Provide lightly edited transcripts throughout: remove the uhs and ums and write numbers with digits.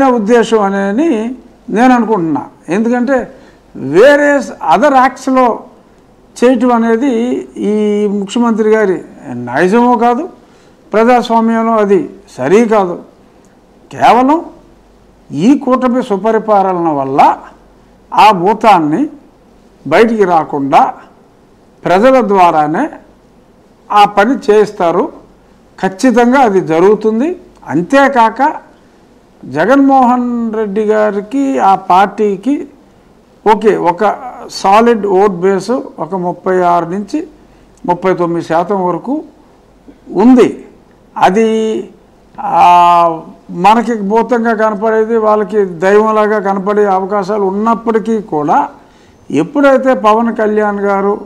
ఉద్దేశం అనేది నేను అనుకుంటున్నా. ఎందుకంటే వేరే అదర్ యాక్ట్స్లో చేయటం అనేది ఈ ముఖ్యమంత్రి గారి నైజమో కాదు, ప్రజాస్వామ్యంలో అది సరి కాదు. కేవలం ఈ కూటమి సుపరిపాలన వల్ల ఆ భూతాన్ని బయటికి రాకుండా ప్రజల ద్వారానే ఆ పని చేస్తారు. ఖచ్చితంగా అది జరుగుతుంది. అంతేకాక జగన్మోహన్ రెడ్డి గారికి ఆ పార్టీకి ఒక సాలిడ్ ఓట్ బేసు ఒక 36 నుంచి 39% వరకు ఉంది. అది మనకి భూతంగా కనపడేది వాళ్ళకి దైవంలాగా కనపడే అవకాశాలు ఉన్నప్పటికీ కూడా ఎప్పుడైతే పవన్ కళ్యాణ్ గారు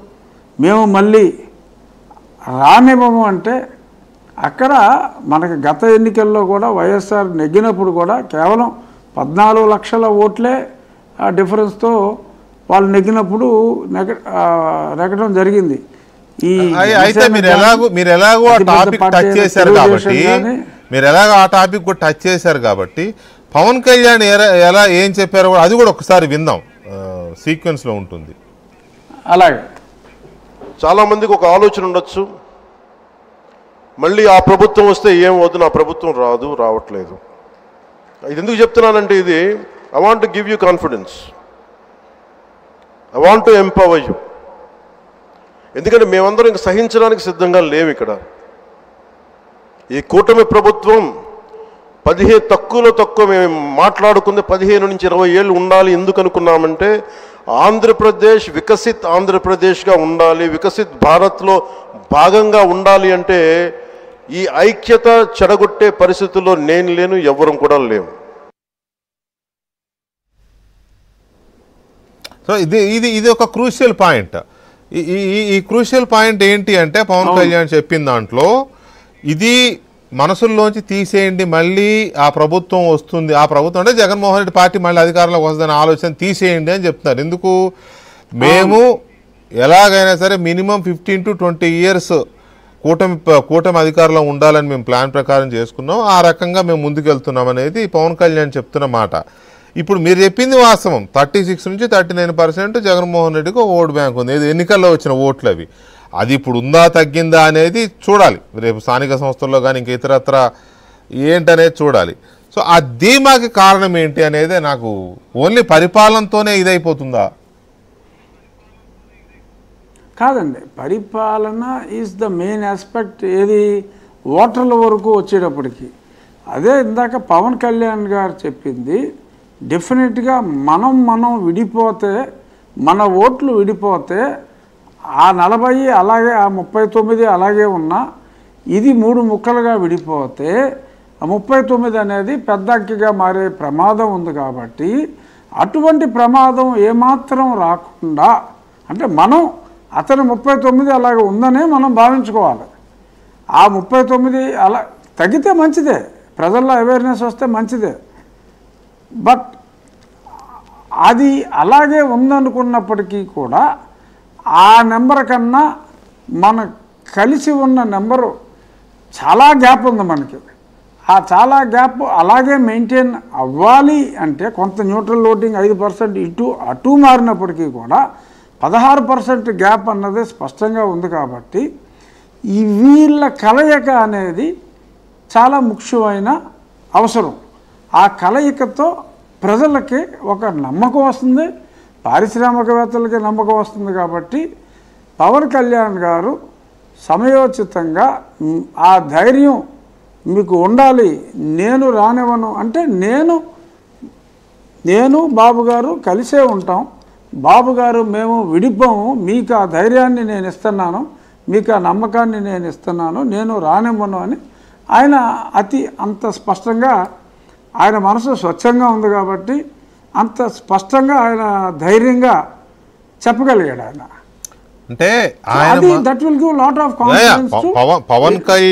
మేము మళ్ళీ రానివ్వము అంటే అక్కడ మనకి గత ఎన్నికల్లో కూడా వైఎస్ఆర్ నెగ్గినప్పుడు కూడా కేవలం 14 లక్షల ఓట్లే డిఫరెన్స్తో వాళ్ళు నెగ్గినప్పుడు నెగ్గడం జరిగింది. అయితే మీరు ఎలాగో ఆ టాపిక్ టచ్ చేశారు కాబట్టి పవన్ కళ్యాణ్ ఎలా ఏం చెప్పారో అది కూడా ఒకసారి విందాం, సీక్వెన్స్ లో ఉంటుంది. అలాగే చాలా మందికి ఒక ఆలోచన ఉండొచ్చు, మళ్ళీ ఆ ప్రభుత్వం వస్తే ఏమవుతుంది, ఆ ప్రభుత్వం రావట్లేదు. ఇది ఎందుకు చెప్తున్నానంటే ఇది I want to give you confidence, I want to empower you. ఎందుకంటే మేమందరం ఇంక సహించడానికి సిద్ధంగా లేము. ఇక్కడ ఈ కూటమి ప్రభుత్వం తక్కువ మేము మాట్లాడుకుంది 15 నుంచి 20 ఏళ్ళు ఉండాలి. ఎందుకు అనుకున్నామంటే ఆంధ్రప్రదేశ్ వికసిత్ ఆంధ్రప్రదేశ్గా ఉండాలి, వికసిత్ భారత్లో భాగంగా ఉండాలి. అంటే ఈ ఐక్యత చెడగొట్టే పరిస్థితుల్లో నేను లేను, ఎవరం కూడా లేము. సో ఇది ఒక క్రూషియల్ పాయింట్. ఈ క్రూషియల్ పాయింట్ ఏంటి అంటే పవన్ కళ్యాణ్ చెప్పిన దాంట్లో ఇది మనసుల్లోంచి తీసేయండి, మళ్ళీ ఆ ప్రభుత్వం వస్తుంది, ఆ ప్రభుత్వం అంటే జగన్మోహన్ రెడ్డి పార్టీ మళ్ళీ అధికారంలోకి వస్తుందనే ఆలోచన తీసేయండి అని చెప్తున్నారు. ఎందుకు? మేము ఎలాగైనా సరే మినిమం 15 to 20 years కూటమి అధికారంలో ఉండాలని మేము ప్లాన్ ప్రకారం చేసుకున్నాం, ఆ రకంగా మేము ముందుకెళ్తున్నాం అనేది పవన్ కళ్యాణ్ చెప్తున్న మాట. ఇప్పుడు మీరు చెప్పింది వాస్తవం. 36 నుంచి 39% జగన్మోహన్ రెడ్డికి ఓటు బ్యాంక్ ఉంది. ఎన్నికల్లో వచ్చిన ఓట్లు అవి. అది ఇప్పుడు ఉందా తగ్గిందా అనేది చూడాలి. రేపు స్థానిక సంస్థల్లో కానీ ఇంక ఇతరత్ర ఏంటనేది చూడాలి. సో ఆ ధీమాకి కారణం ఏంటి అనేది నాకు ఓన్లీ పరిపాలనతోనే ఇదైపోతుందా? కాదండి, పరిపాలన ఈజ్ ద మెయిన్ ఆస్పెక్ట్. ఏది ఓటర్ల వరకు వచ్చేటప్పటికి అదే ఇందాక పవన్ కళ్యాణ్ గారు చెప్పింది. డెఫినెట్గా మనం విడిపోతే, మన ఓట్లు విడిపోతే ఆ 40 అలాగే, ఆ 39 అలాగే ఉన్నా ఇది 3 ముక్కలుగా విడిపోతే ఆ 39 అనేది పెద్ద అంకెగా మారే ప్రమాదం ఉంది. కాబట్టి అటువంటి ప్రమాదం ఏమాత్రం రాకుండా అంటే మనం అతను 39 అలాగే ఉందనే మనం భావించుకోవాలి. ఆ 39 అలా తగ్గితే మంచిదే, ప్రజల్లో అవేర్నెస్ వస్తే మంచిదే. బట్ అది అలాగే ఉందనుకున్నప్పటికీ కూడా ఆ నెంబర్ కన్నా మన కలిసి ఉన్న నెంబరు చాలా గ్యాప్ ఉంది మనకి. ఆ చాలా గ్యాప్ అలాగే మెయింటైన్ అవ్వాలి అంటే కొంత న్యూట్రల్ ఓటింగ్ 5% ఇటు అటు మారినప్పటికీ కూడా 16% గ్యాప్ అన్నది స్పష్టంగా ఉంది. కాబట్టి ఈ వీళ్ళ కలయిక అనేది చాలా ముఖ్యమైన అవసరం. ఆ కలయికతో ప్రజలకి ఒక నమ్మకం వస్తుంది, పారిశ్రామికవేత్తలకి నమ్మకం వస్తుంది. కాబట్టి పవన్ కళ్యాణ్ గారు సమయోచితంగా ఆ ధైర్యం మీకు ఉండాలి. నేను రానివ్వను అంటే నేను బాబు గారు కలిసే ఉంటాం, బాబు గారు మేము విడిపోము, మీకు ఆ ధైర్యాన్ని నేను ఇస్తున్నాను, మీకు ఆ నమ్మకాన్ని నేను ఇస్తున్నాను, నేను రానివ్వను అని ఆయన అంత స్పష్టంగా, ఆయన మనసు స్వచ్ఛంగా ఉంది కాబట్టి అంత స్పష్టంగా ఆయన ధైర్యంగా చెప్పగలిగాడు. ఆయన అంటే that will give lot of confidence to Pawan Kalyan